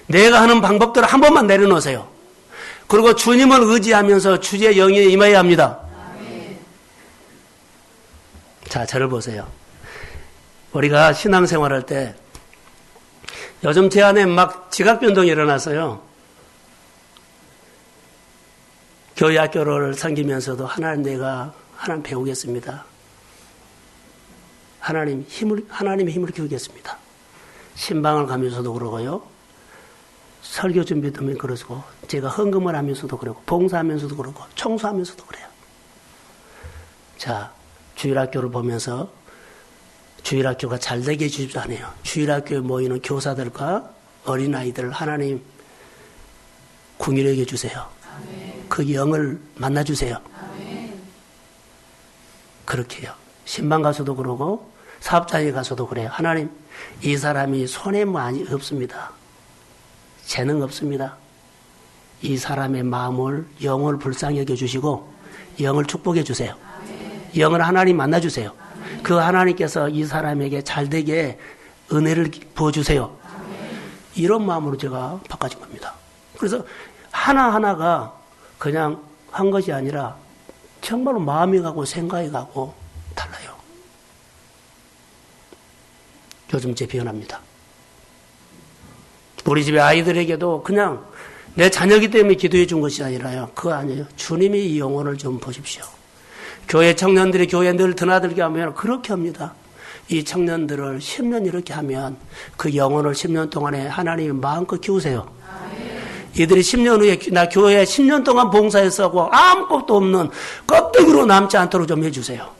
내가 하는 방법들을 한 번만 내려놓으세요. 그리고 주님을 의지하면서 주의 영에 임해야 합니다. 자, 저를 보세요. 우리가 신앙생활할 때 요즘 제 안에 막 지각변동이 일어났어요. 교회 학교를 섬기면서도 내가 하나님 배우겠습니다. 하나님의 힘을 키우겠습니다. 신방을 가면서도 그러고요. 설교 준비도 그러고, 제가 헌금을 하면서도 그러고, 봉사하면서도 그러고, 청소하면서도 그래요. 자, 주일학교를 보면서 주일학교가 잘 되게 해주지도 않아요. 주일학교에 모이는 교사들과 어린아이들 하나님 궁일하게 해주세요. 그 영을 만나주세요. 그렇게 해요. 신방 가서도 그러고 사업장에 가서도 그래요. 하나님, 이 사람이 손에 많이 없습니다. 재능 없습니다. 이 사람의 마음을, 영을 불쌍히 여겨주시고 영을 축복해 주세요. 영을 하나님 만나주세요. 그 하나님께서 이 사람에게 잘되게 은혜를 부어주세요. 이런 마음으로 제가 바꿔진 겁니다. 그래서 하나하나가 그냥 한 것이 아니라 정말로 마음이 가고 생각이 가고 달라요. 요즘 제 변합니다. 우리 집에 아이들에게도 그냥 내 자녀이기 때문에 기도해 준 것이 아니라요. 그거 아니에요. 주님이 이 영혼을 좀 보십시오. 교회 청년들이 교회에 늘 드나들게 하면 그렇게 합니다. 이 청년들을 10년 이렇게 하면 그 영혼을 10년 동안에 하나님이 마음껏 키우세요. 이들이 10년 후에 나 교회에 10년 동안 봉사해서 하고 아무것도 없는 껍데기로 남지 않도록 좀 해주세요.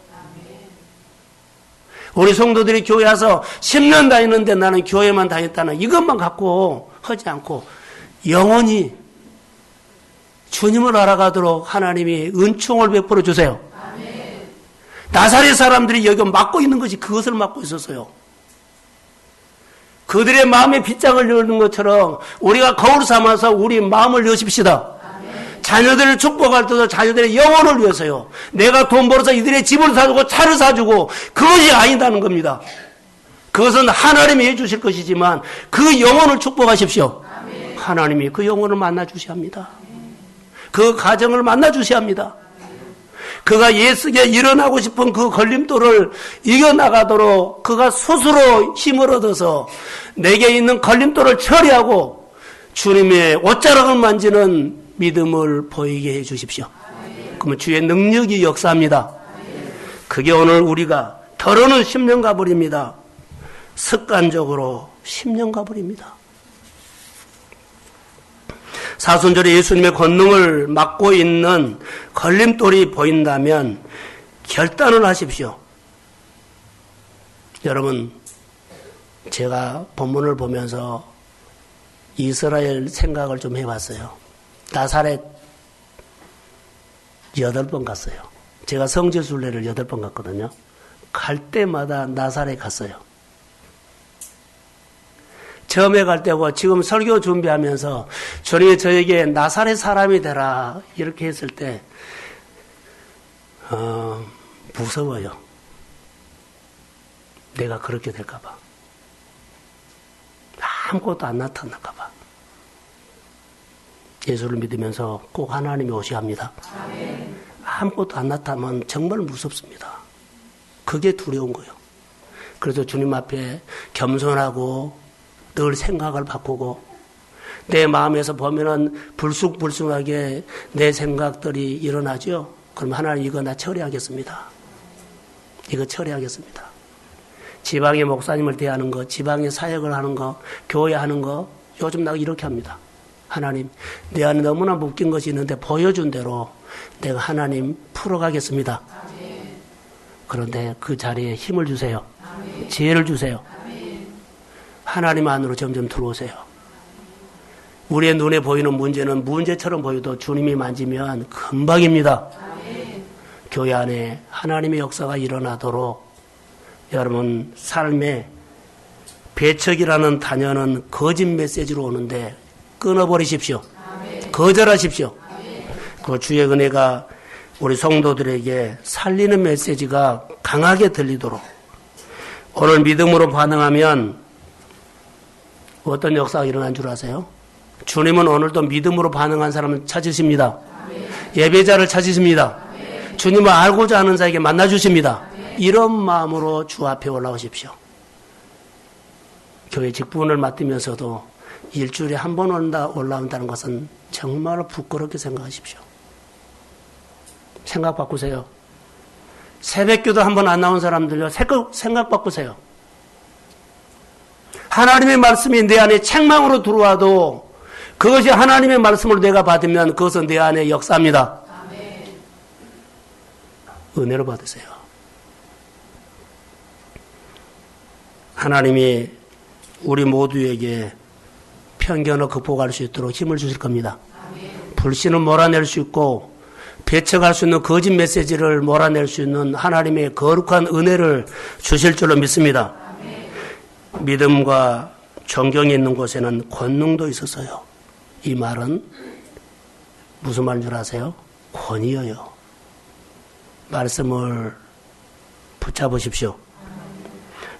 우리 성도들이 교회 와서 10년 다니는데 나는 교회만 다녔다는 이것만 갖고 하지 않고 영원히 주님을 알아가도록 하나님이 은총을 베풀어 주세요. 나사렛 사람들이 여기 맡고 있는 것이 그것을 맡고 있었어요. 그들의 마음에 빗장을 여는 것처럼 우리가 거울 삼아서 우리 마음을 여십시다. 자녀들을 축복할 때도 자녀들의 영혼을 위해서요. 내가 돈 벌어서 이들의 집을 사주고 차를 사주고 그것이 아니다는 겁니다. 그것은 하나님이 해주실 것이지만 그 영혼을 축복하십시오. 하나님이 그 영혼을 만나주셔야 합니다. 그 가정을 만나주셔야 합니다. 그가 예수께 일어나고 싶은 그 걸림돌을 이겨나가도록 그가 스스로 힘을 얻어서 내게 있는 걸림돌을 처리하고 주님의 옷자락을 만지는 믿음을 보이게 해 주십시오. 그러면 주의 능력이 역사합니다. 그게 오늘 우리가 덜어는 10년 가버립니다. 습관적으로 10년 가버립니다. 사순절에 예수님의 권능을 맡고 있는 걸림돌이 보인다면 결단을 하십시오. 여러분, 제가 본문을 보면서 이스라엘 생각을 좀 해봤어요. 나사렛 8번 갔어요. 제가 성지순례를 8번 갔거든요. 갈 때마다 나사렛 갔어요. 처음에 갈 때고 지금 설교 준비하면서 주님이 저에게 나사렛 사람이 되라 이렇게 했을 때 무서워요. 내가 그렇게 될까 봐. 아무것도 안 나타날까 봐. 예수를 믿으면서 꼭 하나님이 오셔야 합니다. 아무것도 안 나타나면 정말 무섭습니다. 그게 두려운 거예요. 그래서 주님 앞에 겸손하고 늘 생각을 바꾸고 내 마음에서 보면은 불쑥불쑥하게 내 생각들이 일어나죠. 그럼 하나님 이거 나 처리하겠습니다. 이거 처리하겠습니다. 지방의 목사님을 대하는 거, 지방의 사역을 하는 거, 교회 하는 거 요즘 나 이렇게 합니다. 하나님, 내 안에 너무나 묶인 것이 있는데 보여준 대로 내가 하나님 풀어가겠습니다. 그런데 그 자리에 힘을 주세요. 지혜를 주세요. 하나님 안으로 점점 들어오세요. 우리의 눈에 보이는 문제는 문제처럼 보여도 주님이 만지면 금방입니다. 교회 안에 하나님의 역사가 일어나도록 여러분 삶에 배척이라는 단어는 거짓 메시지로 오는데 끊어버리십시오. 아멘. 거절하십시오. 그 주의 은혜가 우리 성도들에게 살리는 메시지가 강하게 들리도록 오늘 믿음으로 반응하면 어떤 역사가 일어난 줄 아세요? 주님은 오늘도 믿음으로 반응한 사람을 찾으십니다. 아멘. 예배자를 찾으십니다. 아멘. 주님을 알고자 하는 자에게 만나주십니다. 아멘. 이런 마음으로 주 앞에 올라오십시오. 교회 직분을 맡으면서도 일주일에 한 번 올라온다는 것은 정말 부끄럽게 생각하십시오. 생각 바꾸세요. 새벽기도 한 번 안 나온 사람들요. 생각 바꾸세요. 하나님의 말씀이 내 안에 책망으로 들어와도 그것이 하나님의 말씀을 내가 받으면 그것은 내 안에 역사입니다. 아멘. 은혜로 받으세요. 하나님이 우리 모두에게 편견을 극복할 수 있도록 힘을 주실 겁니다. 아멘. 불신을 몰아낼 수 있고 배척할 수 있는 거짓 메시지를 몰아낼 수 있는 하나님의 거룩한 은혜를 주실 줄로 믿습니다. 아멘. 믿음과 존경이 있는 곳에는 권능도 있었어요. 이 말은 무슨 말인 줄 아세요? 권위여요. 말씀을 붙잡으십시오.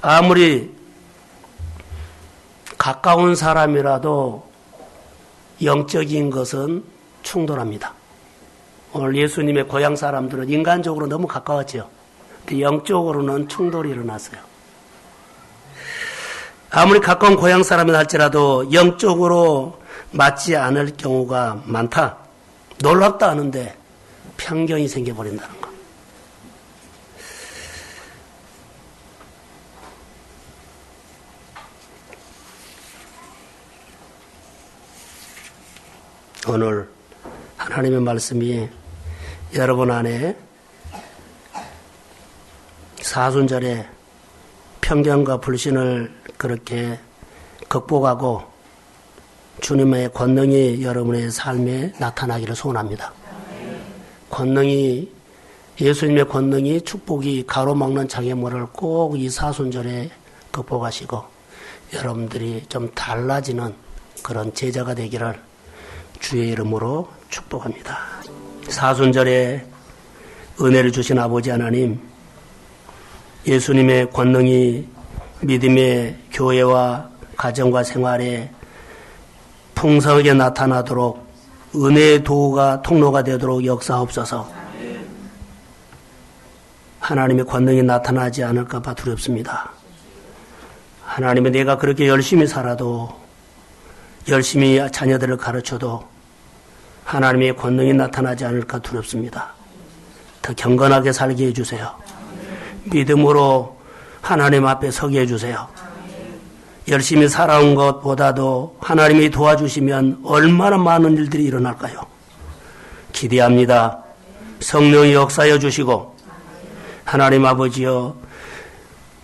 아무리 가까운 사람이라도 영적인 것은 충돌합니다. 오늘 예수님의 고향 사람들은 인간적으로 너무 가까웠죠. 영적으로는 충돌이 일어났어요. 아무리 가까운 고향 사람이라 할지라도 영적으로 맞지 않을 경우가 많다. 놀랍다 하는데 편견이 생겨버린다는 것. 오늘 하나님의 말씀이 여러분 안에 사순절에 편견과 불신을 그렇게 극복하고 주님의 권능이 여러분의 삶에 나타나기를 소원합니다. 권능이 예수님의 권능이 축복이 가로막는 장애물을 꼭 이 사순절에 극복하시고 여러분들이 좀 달라지는 그런 제자가 되기를 주의 이름으로 축복합니다. 사순절에 은혜를 주신 아버지 하나님, 예수님의 권능이 믿음의 교회와 가정과 생활에 풍성하게 나타나도록 은혜의 도구가 통로가 되도록 역사하옵소서. 하나님의 권능이 나타나지 않을까 봐 두렵습니다. 하나님의 내가 그렇게 열심히 살아도 열심히 자녀들을 가르쳐도 하나님의 권능이 나타나지 않을까 두렵습니다. 더 경건하게 살게 해주세요. 믿음으로 하나님 앞에 서게 해주세요. 열심히 살아온 것보다도 하나님이 도와주시면 얼마나 많은 일들이 일어날까요? 기대합니다. 성령이 역사해 주시고 하나님 아버지여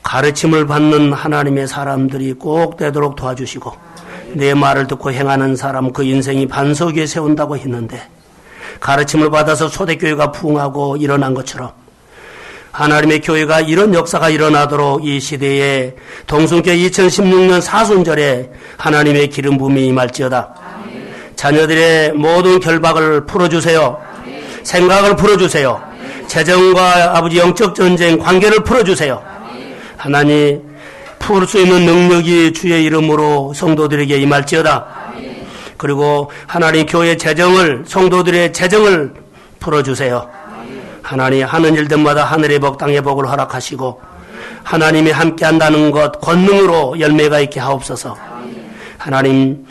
가르침을 받는 하나님의 사람들이 꼭 되도록 도와주시고 내 말을 듣고 행하는 사람 그 인생이 반석 위에 세운다고 했는데 가르침을 받아서 초대교회가 부흥하고 일어난 것처럼 하나님의 교회가 이런 역사가 일어나도록 이 시대에 동순교회 2016년 사순절에 하나님의 기름 부음이 임할지어다. 아멘. 자녀들의 모든 결박을 풀어주세요. 아멘. 생각을 풀어주세요. 아멘. 재정과 아버지 영적 전쟁 관계를 풀어주세요. 아멘. 하나님 풀 수 있는 능력이 주의 이름으로 성도들에게 임할지어다. 아멘. 그리고 하나님 교회 재정을 성도들의 재정을 풀어주세요. 하나님 하는 일들마다 하늘의 복 땅의 복을 허락하시고 하나님이 함께한다는 것 권능으로 열매가 있게 하옵소서. 하나님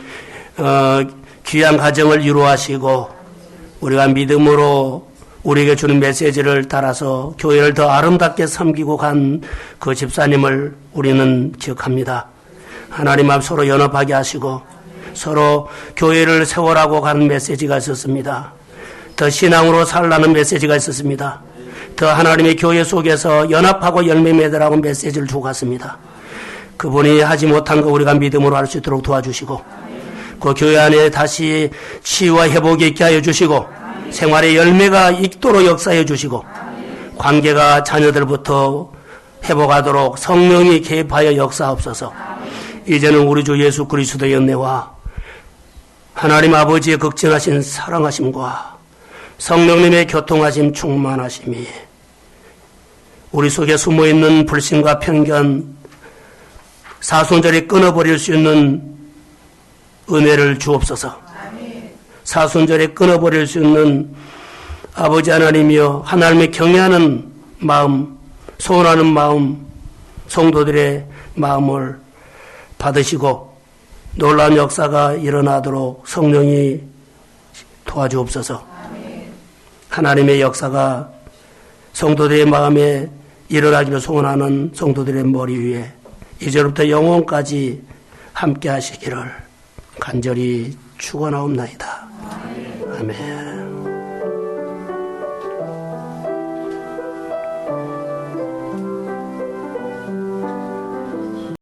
귀한 가정을 이루하시고 우리가 믿음으로 우리에게 주는 메시지를 따라서 교회를 더 아름답게 섬기고 간 그 집사님을 우리는 기억합니다. 하나님 앞 서로 연합하게 하시고 서로 교회를 세워라고 가는 메시지가 있었습니다. 더 신앙으로 살라는 메시지가 있었습니다. 더 하나님의 교회 속에서 연합하고 열매 맺으라고 메시지를 주고 갔습니다. 그분이 하지 못한 거 우리가 믿음으로 할 수 있도록 도와주시고 그 교회 안에 다시 치유와 회복이 있게 하여 주시고 생활의 열매가 있도록 역사해 주시고 관계가 자녀들부터 회복하도록 성령이 개입하여 역사하옵소서. 이제는 우리 주 예수 그리스도의 은혜와 하나님 아버지의 극진하신 사랑하심과 성령님의 교통하심 충만하심이 우리 속에 숨어있는 불신과 편견 사순절에 끊어버릴 수 있는 은혜를 주옵소서. 사순절에 끊어버릴 수 있는 아버지 하나님이여 하나님의 경외하는 마음, 소원하는 마음, 성도들의 마음을 받으시고 놀라운 역사가 일어나도록 성령이 도와주옵소서. 하나님의 역사가 성도들의 마음에 일어나기를 소원하는 성도들의 머리 위에 이제부터 영원까지 함께 하시기를 간절히 축원하옵나이다. 아멘.